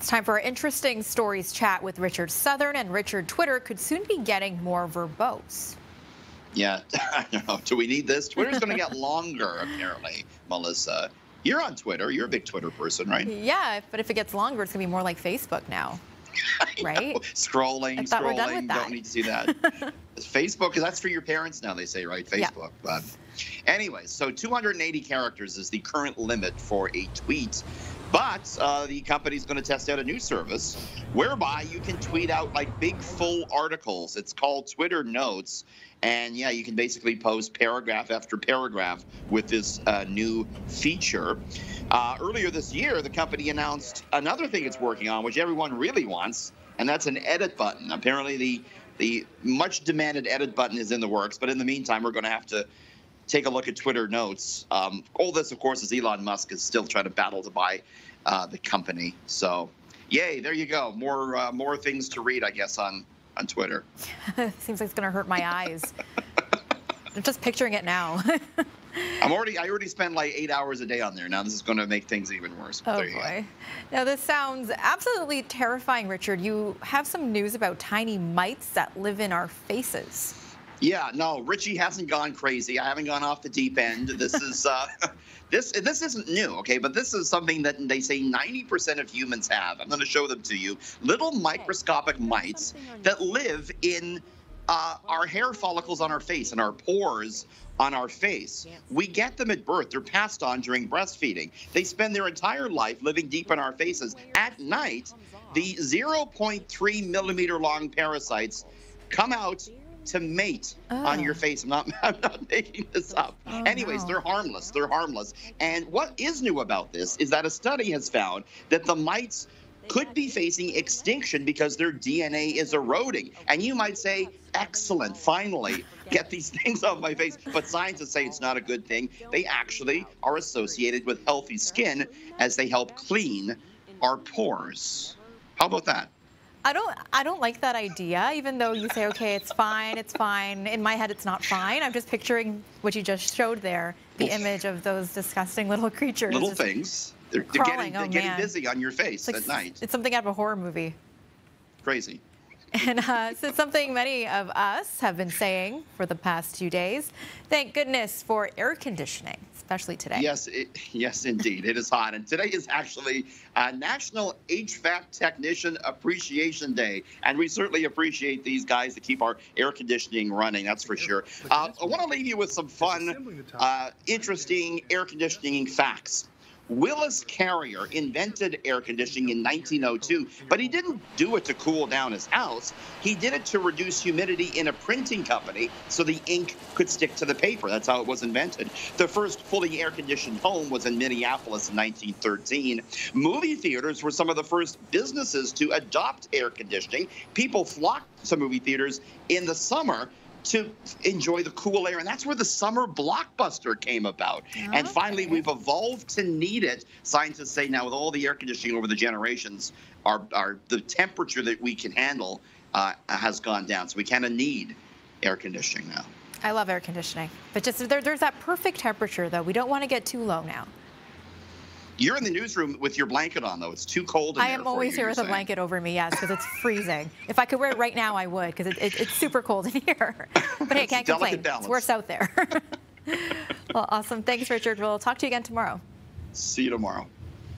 It's time for our interesting stories chat with Richard Southern, and Richard, Twitter could soon be getting more verbose. Yeah, I don't know. Do we need this? Twitter's going to get longer, apparently, Melissa. You're on Twitter. You're a big Twitter person, right? Yeah, but if it gets longer, it's going to be more like Facebook now, right? Scrolling, I thought we're done with that. Don't need to see that. Facebook, because that's for your parents now, they say, right? Facebook. Yeah. But anyway, so 280 characters is the current limit for a tweet. But the company's going to test out a new service whereby you can tweet out like big full articles. It's called Twitter Notes. And yeah, you can basically post paragraph after paragraph with this new feature. Earlier this year, the company announced another thing it's working on, which everyone really wants, and that's an edit button. Apparently, the much demanded edit button is in the works. But in the meantime, we're going to have to take a look at Twitter Notes. All this, of course, is Elon Musk is still trying to battle to buy the company. So, yay, there you go. More things to read, I guess, on Twitter. Seems like it's going to hurt my eyes. I'm just picturing it now. I already spend like 8 hours a day on there. Now this is going to make things even worse. Oh, boy. Now, this sounds absolutely terrifying, Richard. You have some news about tiny mites that live in our faces. Yeah, no, Richie hasn't gone crazy. I haven't gone off the deep end. This is this isn't new, okay? But this is something that they say 90% of humans have. I'm going to show them to you. Little microscopic mites that live in our hair follicles on our face and our pores on our face. We get them at birth. They're passed on during breastfeeding. They spend their entire life living deep in our faces. At night, the 0.3 millimeter long parasites come out to mate on your face. I'm not making this up. Anyways, they're harmless. They're harmless. And what is new about this is that a study has found that the mites could be facing extinction because their DNA is eroding. And you might say, excellent, finally, get these things off my face. But scientists say it's not a good thing. They actually are associated with healthy skin as they help clean our pores. How about that? I don't like that idea, even though you say, okay, it's fine, it's fine. In my head, it's not fine. I'm just picturing what you just showed there, the image of those disgusting little creatures. Little things. They're getting busy on your face at night. It's something out of a horror movie. Crazy. And so it's something many of us have been saying for the past 2 days. Thank goodness for air conditioning, especially today. Yes, indeed. It is hot. And today is actually National HVAC Technician Appreciation Day. And we certainly appreciate these guys that keep our air conditioning running, that's for sure. I want to leave you with some fun, interesting air conditioning facts. Willis Carrier invented air conditioning in 1902, but he didn't do it to cool down his house. He did it to reduce humidity in a printing company so the ink could stick to the paper. That's how it was invented. The first fully air-conditioned home was in Minneapolis in 1913. Movie theaters were some of the first businesses to adopt air conditioning. People flocked to movie theaters in the summer to enjoy the cool air, and that's where the summer blockbuster came about. And finally, we've evolved to need it. Scientists say now, with all the air conditioning over the generations, the temperature that we can handle has gone down. So we kind of need air conditioning now. I love air conditioning, but just there's that perfect temperature, though. We don't want to get too low now. You're in the newsroom with your blanket on, though. It's too cold in there. I am always here with a blanket over me, yes, because it's freezing. If I could wear it right now, I would, because it's super cold in here. But hey, can't complain. It's worse out there. Well, awesome. Thanks, Richard. We'll talk to you again tomorrow. See you tomorrow.